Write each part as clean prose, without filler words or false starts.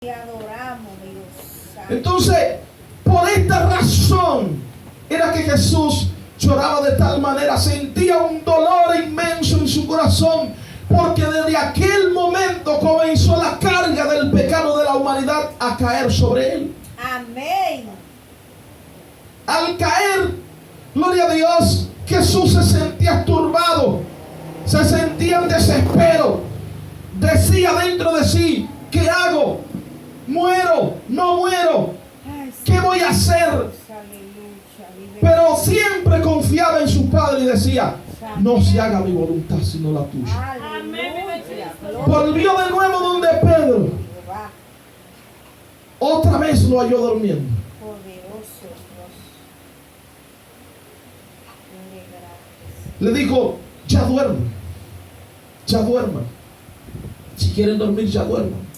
Te adoramos, Dios. Entonces, por esta razón era que Jesús lloraba de tal manera, sentía un dolor inmenso en su corazón, porque desde aquel momento comenzó la carga del pecado de la humanidad a caer sobre él. Amén. Al caer, gloria a Dios, Jesús se sentía turbado, se sentía en desespero, decía dentro de sí: ¿qué hago? ¿Muero? ¿No muero? ¿Qué voy a hacer? Pero siempre confiaba en su Padre y decía: no se haga mi voluntad sino la tuya. Volvió de nuevo donde Pedro. Otra vez lo halló durmiendo. Le dijo: ya duerman, ya duerman. Si quieren dormir, ya duerman.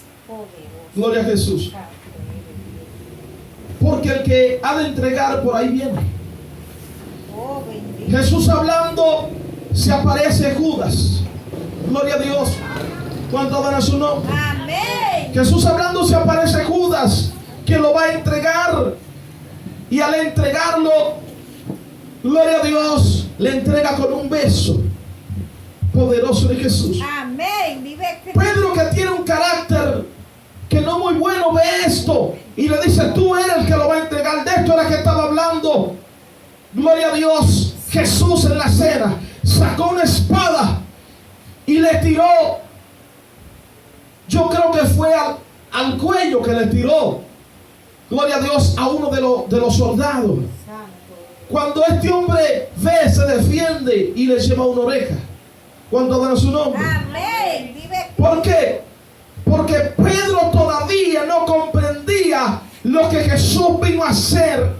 Gloria a Jesús. Porque el que ha de entregar por ahí viene. Jesús hablando, se aparece Judas. Gloria a Dios. ¿Cuánto dan a su nombre? Amén. Jesús hablando, se aparece Judas, que lo va a entregar. Y al entregarlo, gloria a Dios, le entrega con un beso poderoso de Jesús. Amén. Vive Pedro, que tiene un carácter que no muy bueno, ve esto y le dice: tú eres el que lo va a entregar. De esto era que estaba hablando. Gloria a Dios. Jesús en la cena sacó una espada y le tiró. Yo creo que fue al cuello que le tiró, gloria a Dios, a uno de los soldados. Cuando este hombre ve, se defiende y le lleva una oreja. ¿Cuánto dan su nombre? Amén. ¿Por qué? Porque Pedro todavía no comprendía lo que Jesús vino a hacer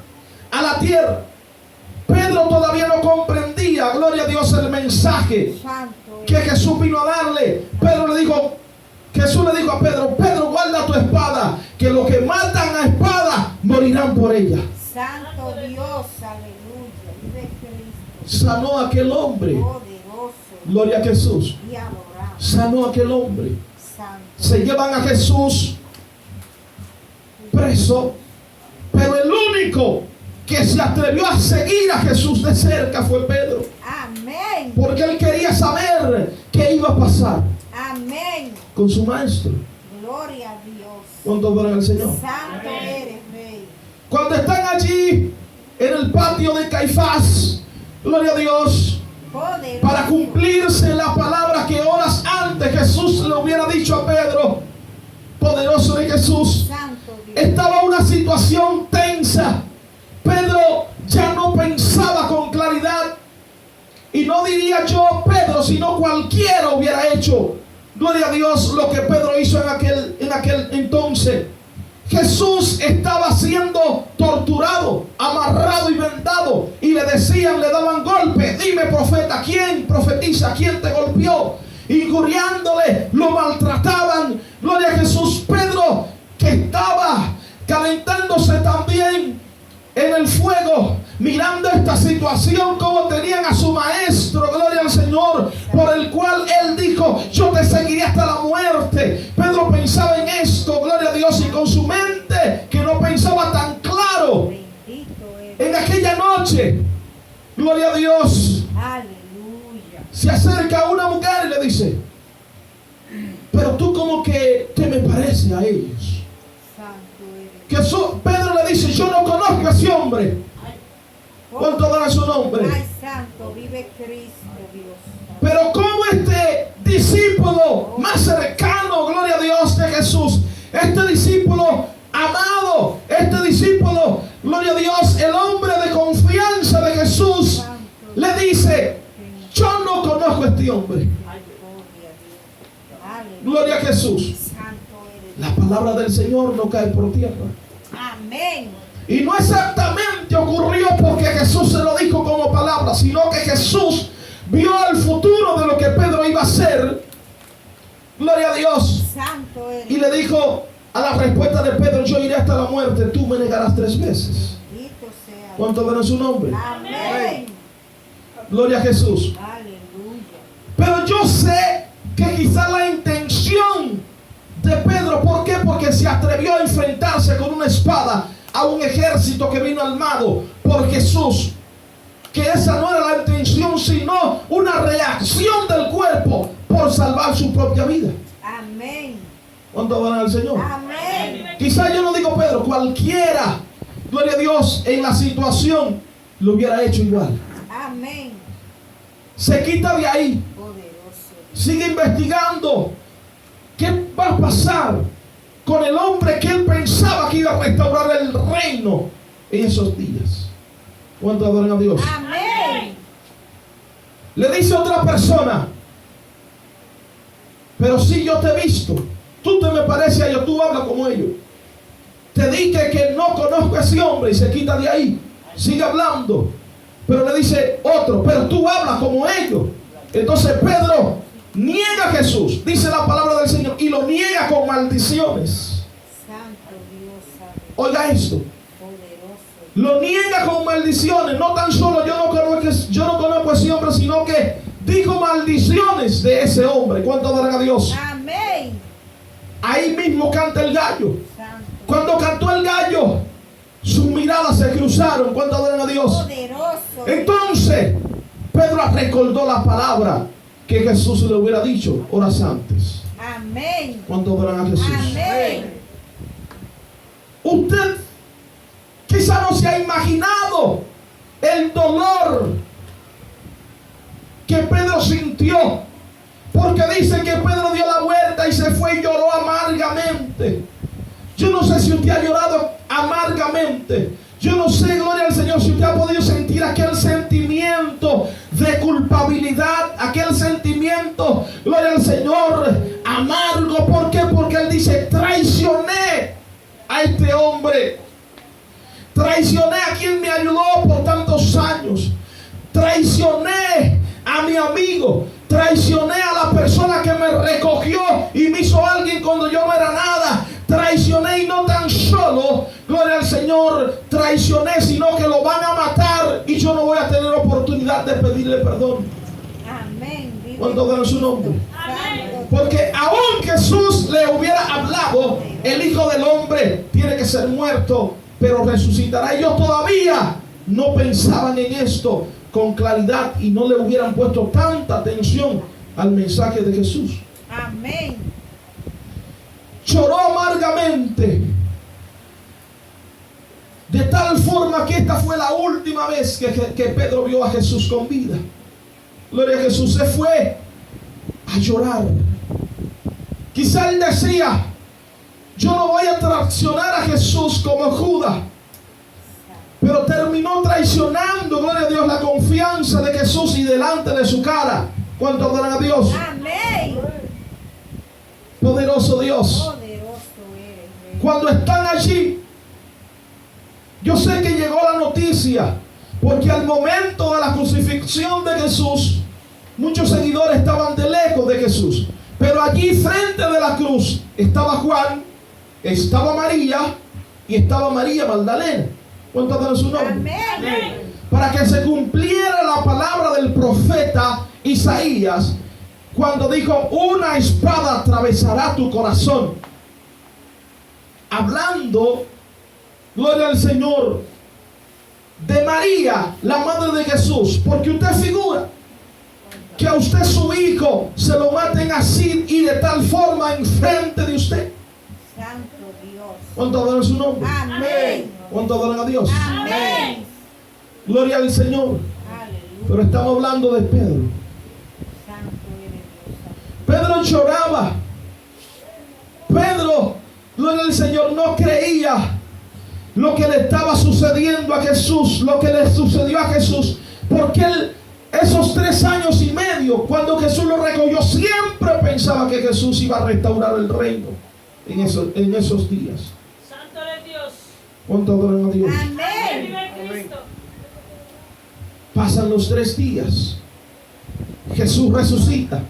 a la tierra. Pedro todavía no comprendía, gloria a Dios, el mensaje que Jesús vino a darle. Jesús le dijo a Pedro: Pedro, guarda tu espada, que los que matan a espada morirán por ella. Santo Dios, aleluya. Vive Cristo. Sanó a aquel hombre. Poderoso. Gloria a Jesús. Y adoramos. Sanó a aquel hombre. Santo. Se llevan a Jesús preso, pero el único que se atrevió a seguir a Jesús de cerca fue Pedro. Amén. Porque él quería saber qué iba a pasar Amén. con su maestro. Gloria a Dios. ¿Cuánto adoran al Señor? Santo eres, Rey. Cuando están allí en el patio de Caifás, gloria a Dios, Poderoso. para cumplirse la palabra que horas antes Jesús le hubiera dicho a Pedro, poderoso de Jesús, Santo Dios. estaba una situación tensa. Pedro ya no pensaba con claridad. Y no diría yo Pedro, sino cualquiera hubiera hecho, gloria a Dios, lo que Pedro hizo en aquel entonces. Jesús estaba siendo torturado, amarrado y vendado. Y le decían, le daban golpe: dime, profeta, ¿quién profetiza? ¿Quién te golpeó? Injuriándole, lo maltrataban. Gloria a Jesús. Pedro, que estaba calentándose también en el fuego, mirando esta situación, como tenían a su maestro, gloria al Señor, por el cual él dijo: yo te seguiré hasta la muerte. Pedro pensaba en esto, gloria a Dios, y con su mente, que no pensaba tan claro, en aquella noche, gloria a Dios, Aleluya. se acerca a una mujer y le dice: pero tú como que te me pareces a ellos. Pedro le dice: yo no conozco a ese hombre. ¿Cuánto dará su nombre? Ay, santo, vive Cristo, Dios. Pero como este discípulo más cercano, gloria a Dios, de Jesús, este discípulo amado, este discípulo, gloria a Dios, el hombre de confianza de Jesús, le dice: yo no conozco a este hombre. Gloria a Jesús. La palabra del Señor no cae por tierra. Amén. Y no exactamente ocurrió porque Jesús se lo dijo como palabra, sino que Jesús vio el futuro de lo que Pedro iba a hacer. Gloria a Dios. Santo eres. Y le dijo a la respuesta de Pedro: yo iré hasta la muerte, tú me negarás 3 veces. Bendito sea. ¿Cuánto dan en su nombre? Amén. Gloria a Jesús. Aleluya. Pero yo sé que quizás la intención de Pedro Pedro, ¿por qué? Porque se atrevió a enfrentarse con una espada a un ejército que vino armado por Jesús. Que esa no era la intención, sino una reacción del cuerpo por salvar su propia vida. Amén. ¿Cuánto van al Señor? Amén. Quizá yo no digo Pedro, cualquiera, gloria a Dios, en la situación lo hubiera hecho igual. Amén. Se quita de ahí, Poderoso. sigue investigando qué va a pasar con el hombre que él pensaba que iba a restaurar el reino en esos días. ¿Cuánto adoran a Dios? Amén. Le dice otra persona, pero si yo te he visto, tú te me pareces a ellos, tú hablas como ellos. Te dije que no conozco a ese hombre y se quita de ahí, sigue hablando. Pero le dice otro, pero tú hablas como ellos. Entonces Pedro niega a Jesús, dice la palabra del Señor, y lo niega con maldiciones. Santo Dios, sabe. Oiga esto, Poderoso. lo niega con maldiciones. No tan solo yo no conozco a ese hombre, sino que dijo maldiciones de ese hombre. ¿Cuánto adoran a Dios? Amén. Ahí mismo canta el gallo. Santo. Cuando cantó el gallo, sus miradas se cruzaron. ¿Cuánto adoran a Dios? Poderoso. Entonces Pedro recordó la palabra que Jesús le hubiera dicho horas antes. Amén. ¿Cuánto adoran a Jesús? Amén. Usted quizá no se ha imaginado el dolor que Pedro sintió, porque dice que Pedro dio la vuelta y se fue y lloró amargamente. Yo no sé si usted ha llorado amargamente. Yo no sé, gloria al Señor, si usted ha podido sentir aquel sentimiento de culpabilidad, aquel sentimiento, gloria al Señor, amargo. ¿Por qué? Porque él dice, traicioné a este hombre. Traicioné a quien me ayudó por tantos años. Traicioné a mi amigo. Traicioné a la persona que me recogió y me hizo alguien cuando yo no era nada. Traicioné, y no tan solo, gloria al Señor, traicioné, sino que lo van a matar y yo no voy a tener oportunidad de pedirle perdón. Amén. Vive ¿Cuánto dan su nombre? Santo. Porque aún Jesús le hubiera hablado, el Hijo del Hombre tiene que ser muerto, pero resucitará. Ellos todavía no pensaban en esto con claridad y no le hubieran puesto tanta atención al mensaje de Jesús. Amén. Lloró amargamente, de tal forma que esta fue la última vez que Pedro vio a Jesús con vida. Gloria a Jesús. Se fue a llorar. Quizá él decía, yo no voy a traicionar a Jesús como Judas, pero terminó traicionando, gloria a Dios, la confianza de Jesús y delante de su cara. ¿Cuánto adoran a Dios? Amén. Poderoso Dios. Poderoso eres, Rey. Cuando están allí, yo sé que llegó la noticia, porque al momento de la crucifixión de Jesús, muchos seguidores estaban de lejos de Jesús, pero allí frente de la cruz estaba Juan, estaba María y estaba María Magdalena. ¿Cuánto dan su nombre? Amén. Para que se cumpliera la palabra del profeta Isaías, cuando dijo, una espada atravesará tu corazón. Hablando, gloria al Señor, de María, la madre de Jesús. Porque usted figura que a usted su hijo se lo maten así y de tal forma enfrente de usted. Santo Dios. ¿Cuánto adoran su nombre? Amén. ¿Cuánto adoran a Dios? Amén. Gloria al Señor. Aleluya. Pero estamos hablando de Pedro. Santo eres Dios. Pedro lloraba. Pedro, gloria al Señor, no creía lo que le estaba sucediendo a Jesús, lo que le sucedió a Jesús, porque él, esos 3 años y medio, cuando Jesús lo recogió, siempre pensaba que Jesús iba a restaurar el reino en esos días. Santo de Dios. ¿Cuánto adoran a Dios? Amén. Vive Cristo. Pasan los 3 días. Jesús resucita.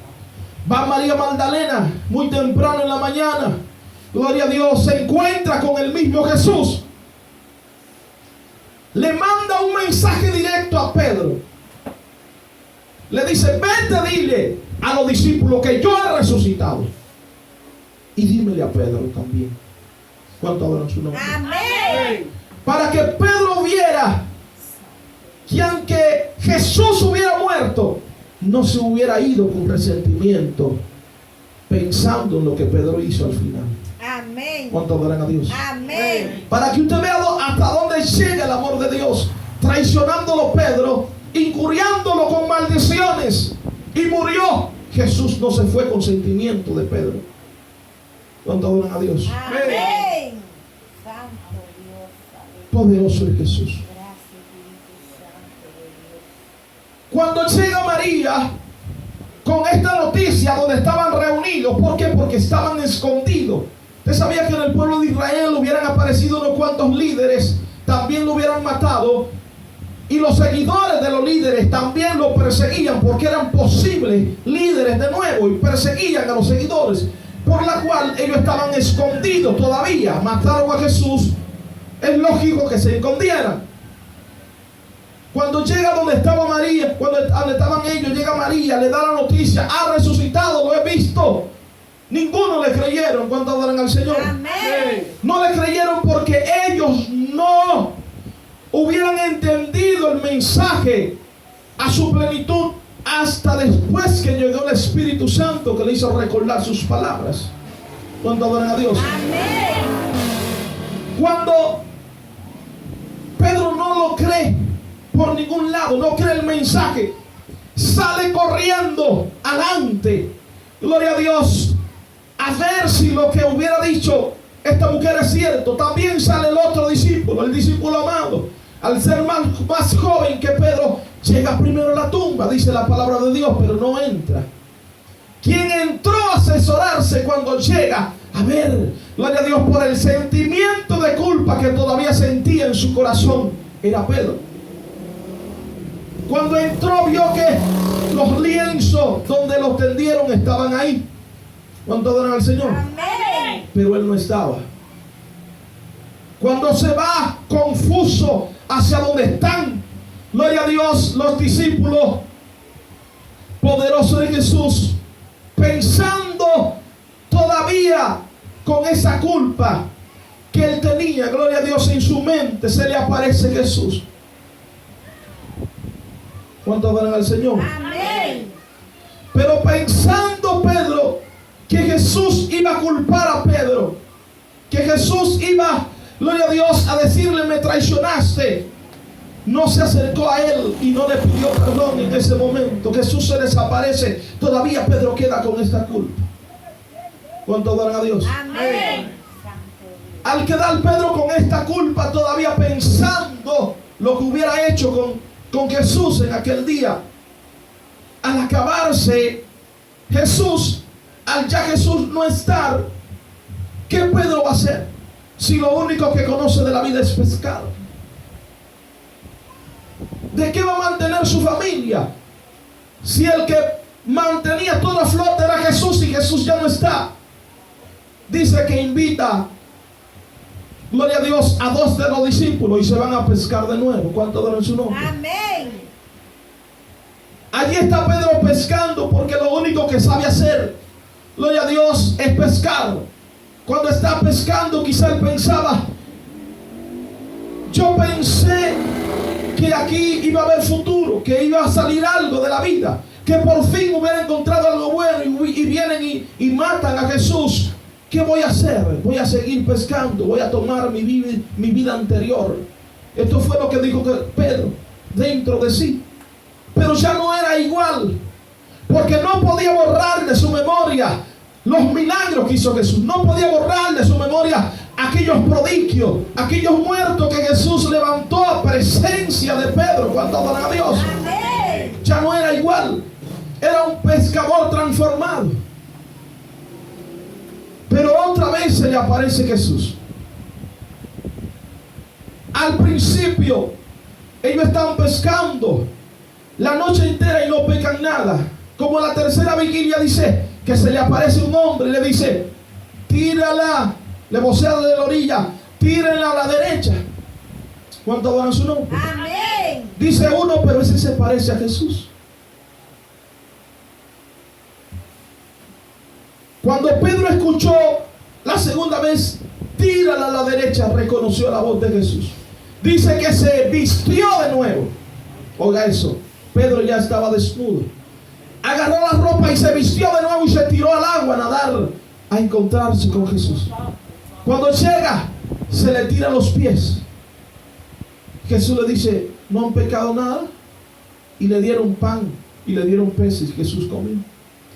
Va María Magdalena muy temprano en la mañana. Gloria a Dios. Se encuentra con el mismo Jesús. Le manda un mensaje directo a Pedro. Le dice, vete, dile a los discípulos que yo he resucitado. Y dímele a Pedro también. ¿Cuánto adoran su nombre? Amén. Para que Pedro viera que aunque Jesús hubiera muerto, no se hubiera ido con resentimiento, pensando en lo que Pedro hizo al final. Amén. ¿Cuánto adoran a Dios? Amén. Para que usted vea hasta dónde llega el amor de Dios, traicionándolo Pedro, injuriándolo con maldiciones, y murió. Jesús no se fue con sentimiento de Pedro. ¿Cuánto adoran a Dios? Amén. Santo Dios, aleluya. Poderoso es Jesús. Gracias, Espíritu Santo de Dios. Cuando llega María con esta noticia donde estaban reunidos, ¿por qué? Porque estaban escondidos. Usted sabía que en el pueblo de Israel hubieran aparecido unos cuantos líderes, también lo hubieran matado, y los seguidores de los líderes también lo perseguían porque eran posibles líderes de nuevo y perseguían a los seguidores, por la cual ellos estaban escondidos todavía. Mataron a Jesús, es lógico que se escondieran. Cuando llega donde estaba María, donde estaban ellos, llega María, le da la noticia: ha resucitado, lo he visto. Ninguno le creyeron. Cuando adoran al Señor. Amén. No le creyeron porque ellos no hubieran entendido el mensaje a su plenitud hasta después que llegó el Espíritu Santo, que le hizo recordar sus palabras. Cuando adoran a Dios. Amén. Cuando Pedro no lo cree por ningún lado, no cree el mensaje, sale corriendo adelante, gloria a Dios, a ver si lo que hubiera dicho esta mujer es cierto. También sale el otro discípulo, el discípulo amado, al ser más joven que Pedro, llega primero a la tumba, dice la palabra de Dios, pero no entra. Quien entró a asesorarse cuando llega a ver, gloria a Dios, por el sentimiento de culpa que todavía sentía en su corazón, era Pedro. Cuando entró, vio que los lienzos donde los tendieron estaban ahí. ¿Cuánto adoran al Señor? Amén. Pero él no estaba. Cuando se va confuso hacia donde están, gloria a Dios, los discípulos, poderoso de Jesús, pensando todavía con esa culpa que él tenía, gloria a Dios, en su mente, se le aparece Jesús. ¿Cuánto adoran al Señor? Amén. Pero pensando Pedro que Jesús iba a culpar a Pedro, que Jesús iba, gloria a Dios, a decirle: me traicionaste, no se acercó a él y no le pidió perdón en ese momento. Jesús se desaparece. Todavía Pedro queda con esta culpa. ¿Cuánto adoran a Dios? Amén. Santo Dios. Al quedar Pedro con esta culpa, todavía pensando lo que hubiera hecho con Jesús en aquel día, al acabarse Jesús, al ya Jesús no estar, ¿qué Pedro va a hacer? Si lo único que conoce de la vida es pescar. ¿De qué va a mantener su familia? Si el que mantenía toda la flota era Jesús y Jesús ya no está. Dice que invita, gloria a Dios, a 2 de los discípulos y se van a pescar de nuevo. ¿Cuánto dan en su nombre? Amén. Allí está Pedro pescando porque lo único que sabe hacer, gloria a Dios, es pescar. Cuando está pescando, quizá él pensaba: yo pensé que aquí iba a haber futuro, que iba a salir algo de la vida, que por fin hubiera encontrado algo bueno, y vienen y matan a Jesús. ¿Qué voy a hacer? Voy a seguir pescando, voy a tomar mi vida anterior. Esto fue lo que dijo Pedro dentro de sí. Pero ya no era igual, porque no podía borrar de su memoria los milagros que hizo Jesús. No podía borrar de su memoria aquellos prodigios, aquellos muertos que Jesús levantó a presencia de Pedro. Cuando adoran a Dios, Amén. ya no era igual. Era un pescador transformado. Pero otra vez se le aparece Jesús. Al principio ellos estaban pescando la noche entera y no pescan nada. Como a la tercera vigilia dice que se le aparece un hombre y le dice: tírala, le vocea de la orilla, tírenla a la derecha. ¿Cuánto adoran su nombre? Amén. Dice uno, pero ese se parece a Jesús. Cuando Pedro escuchó la segunda vez, tírala a la derecha, reconoció la voz de Jesús. Dice que se vistió de nuevo. Oiga eso, Pedro ya estaba desnudo. Agarró la ropa y se vistió de nuevo y se tiró al agua a nadar, a encontrarse con Jesús. Cuando llega, se le tira a los pies. Jesús le dice, no han pecado nada. Y le dieron pan y le dieron peces. Jesús comió.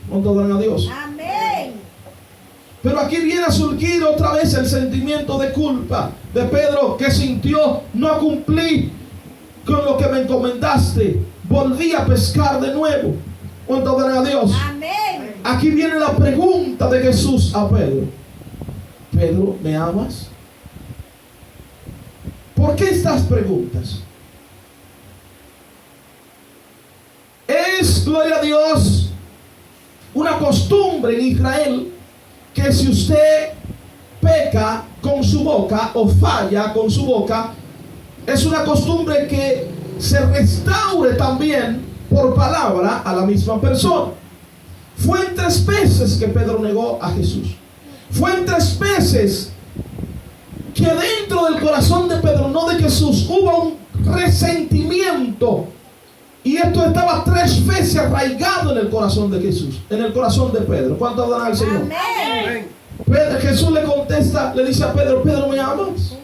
¿Cuánto dan a Dios? Amén. Pero aquí viene a surgir otra vez el sentimiento de culpa de Pedro, que sintió: no cumplí con lo que me encomendaste, volví a pescar de nuevo. ¿Cuánto dan a Dios? Amén. Aquí viene la pregunta de Jesús a Pedro: Pedro, ¿me amas? ¿Por qué estas preguntas? Es, gloria a Dios, una costumbre en Israel que si usted peca con su boca o falla con su boca, es una costumbre que se restaure también por palabra a la misma persona. Fue en 3 veces que Pedro negó a Jesús. Fue en 3 veces que dentro del corazón de Pedro, no de Jesús, hubo un resentimiento. Y esto estaba 3 veces arraigado en el corazón de Jesús, en el corazón de Pedro. ¿Cuánto dan al Señor? Amén. Jesús le contesta, le dice a Pedro: Pedro, ¿me amas?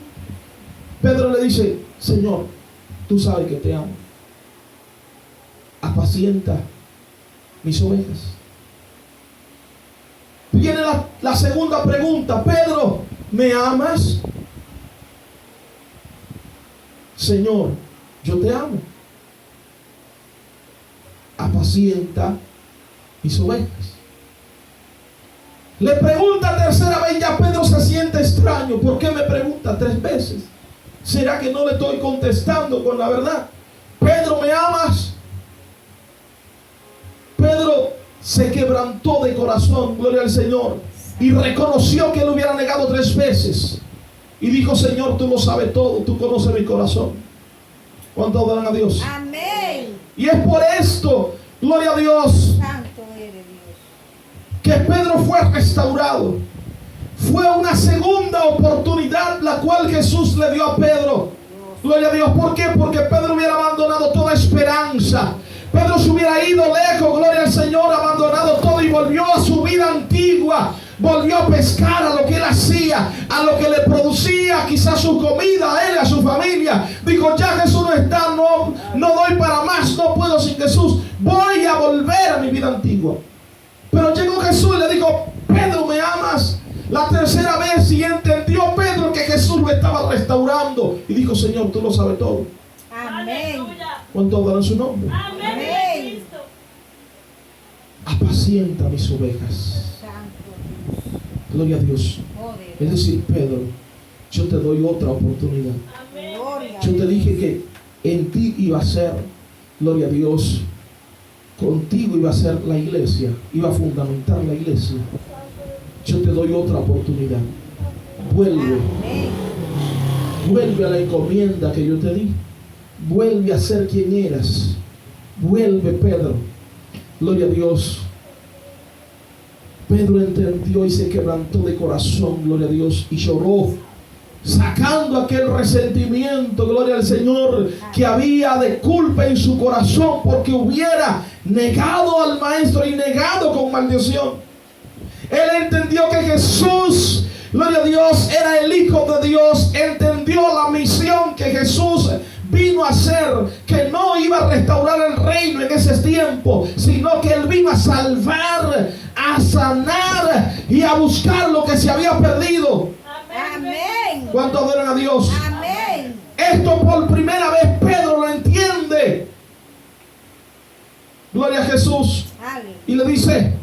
Pedro le dice: Señor, tú sabes que te amo. Apacienta mis ovejas. Viene la segunda pregunta: Pedro, ¿me amas? Señor, yo te amo. Apacienta mis ovejas. Le pregunta tercera vez, ya Pedro se siente extraño. ¿Por qué me pregunta 3 veces? ¿Será que no le estoy contestando con la verdad? Pedro, ¿me amas? Pedro se quebrantó de corazón, gloria al Señor, y reconoció que él hubiera negado 3 veces. Y dijo: Señor, tú lo sabes todo, tú conoces mi corazón. ¿Cuánto dan a Dios? Amén. Y es por esto, gloria a Dios, Santo eres Dios. que Pedro fue restaurado. Fue una segunda oportunidad la cual Jesús le dio a Pedro. Gloria a Dios. ¿Por qué? Porque Pedro hubiera abandonado toda esperanza. Pedro se hubiera ido lejos, gloria al Señor, abandonado todo y volvió a su vida antigua. Volvió a pescar a lo que él hacía, a lo que le producía quizás su comida a él, a su familia. Dijo: ya Jesús no está, no doy para más, no puedo sin Jesús. Voy a volver a mi vida antigua. Pero llegó Jesús y le dijo: Pedro, ¿me amas? La tercera vez, y entendió Pedro que Jesús lo estaba restaurando. Y dijo: Señor, tú lo sabes todo. Amén. ¿Cuánto darán su nombre? Amén. Apacienta mis ovejas. Santo Dios. Gloria a Dios. Poder. Es decir, Pedro, yo te doy otra oportunidad. Gloria a Yo te Dios. dije que en ti iba a ser, gloria a Dios, contigo iba a ser la iglesia, iba a fundamentar la iglesia. Yo te doy otra oportunidad. Vuelve, Amén. vuelve a la encomienda que yo te di. Vuelve a ser quien eras. Vuelve, Pedro. Gloria a Dios. Pedro entendió y se quebrantó de corazón, gloria a Dios, y lloró, sacando aquel resentimiento, gloria al Señor, que había de culpa en su corazón porque hubiera negado al Maestro y negado con maldición. Él entendió que Jesús, gloria a Dios, era el Hijo de Dios. Entendió la misión que Jesús vino a hacer, que no iba a restaurar el reino en ese tiempo, sino que Él vino a salvar, a sanar y a buscar lo que se había perdido. Amén. ¿Cuánto adoran a Dios? Amén. Esto por primera vez Pedro lo entiende. Gloria a Jesús. Aleluya. Y le dice: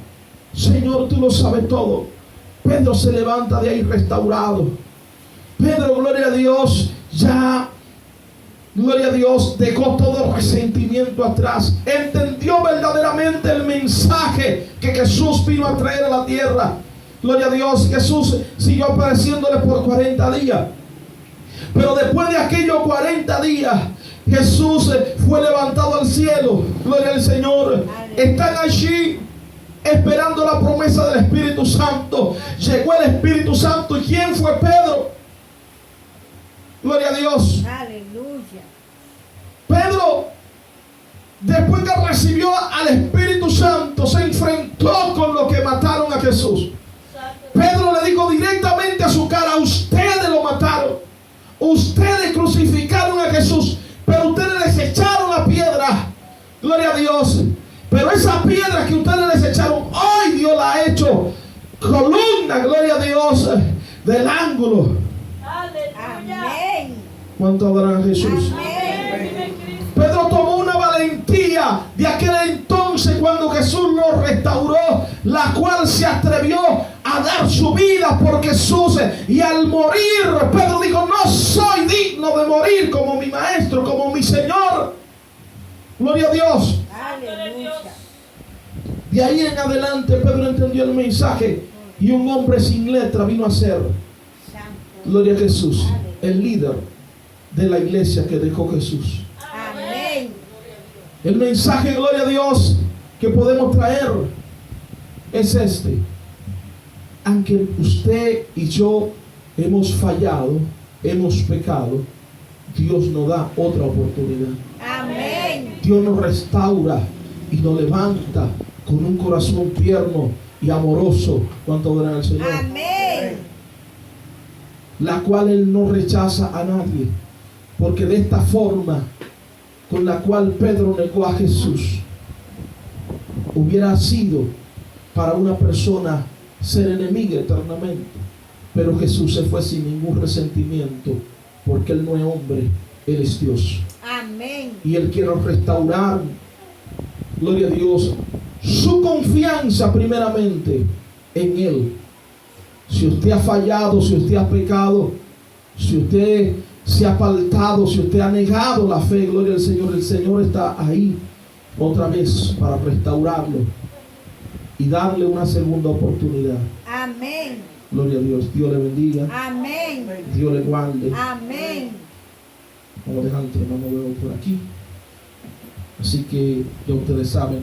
Señor, tú lo sabes todo. Pedro se levanta de ahí restaurado. Pedro, gloria a Dios, ya, gloria a Dios, dejó todo resentimiento atrás. Entendió verdaderamente el mensaje que Jesús vino a traer a la tierra. Gloria a Dios. Jesús siguió apareciéndole por 40 días. Pero después de aquellos 40 días, Jesús fue levantado al cielo. Gloria al Señor. Están allí esperando la promesa del Espíritu Santo. Llegó el Espíritu Santo. ¿Y quién fue Pedro? Gloria a Dios. Aleluya. Pedro, después que recibió al Espíritu Santo, se enfrentó con los que mataron a Jesús. Pedro le dijo directamente a su cara: ustedes lo mataron, ustedes crucificaron a Jesús, pero ustedes les echaron la piedra. Gloria a Dios. Pero esa piedra que ustedes les echaron, hoy Dios la ha hecho columna, gloria a Dios, del ángulo. Amén. ¿Cuánto adoran a Jesús? Amén. Pedro tomó una valentía de aquel entonces cuando Jesús lo restauró, la cual se atrevió a dar su vida por Jesús. Y al morir, Pedro dijo: no soy digno de morir como mi maestro, como mi Señor. Gloria a Dios. Aleluya. De ahí en adelante Pedro entendió el mensaje y un hombre sin letra vino a ser, gloria a Jesús, el líder de la iglesia que dejó Jesús. Amén. El mensaje, gloria a Dios, que podemos traer es este: aunque usted y yo hemos fallado, hemos pecado, Dios nos da otra oportunidad. Amén. Dios nos restaura y nos levanta con un corazón tierno y amoroso. ¿Cuánto adoran al Señor? Amén. La cual Él no rechaza a nadie, porque de esta forma con la cual Pedro negó a Jesús, hubiera sido para una persona ser enemiga eternamente. Pero Jesús se fue sin ningún resentimiento, porque Él no es hombre, Él es Dios. Amén. Y Él quiere restaurar, gloria a Dios, su confianza primeramente en Él. Si usted ha fallado, si usted ha pecado, si usted se ha apartado, si usted ha negado la fe, gloria al Señor, el Señor está ahí otra vez para restaurarlo y darle una segunda oportunidad. Amén. Gloria a Dios. Dios le bendiga. Amén. Dios le guarde. Amén. Vamos a dejar nuestro hermano Veo por aquí. Así que ya ustedes saben,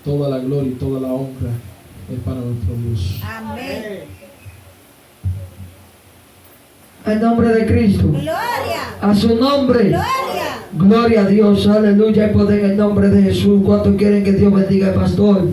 toda la gloria y toda la honra es para nuestro Dios. Amén. En nombre de Cristo. Gloria. A su nombre. Gloria. Gloria a Dios. Aleluya. Y poder en el nombre de Jesús. ¿Cuántos quieren que Dios bendiga al pastor?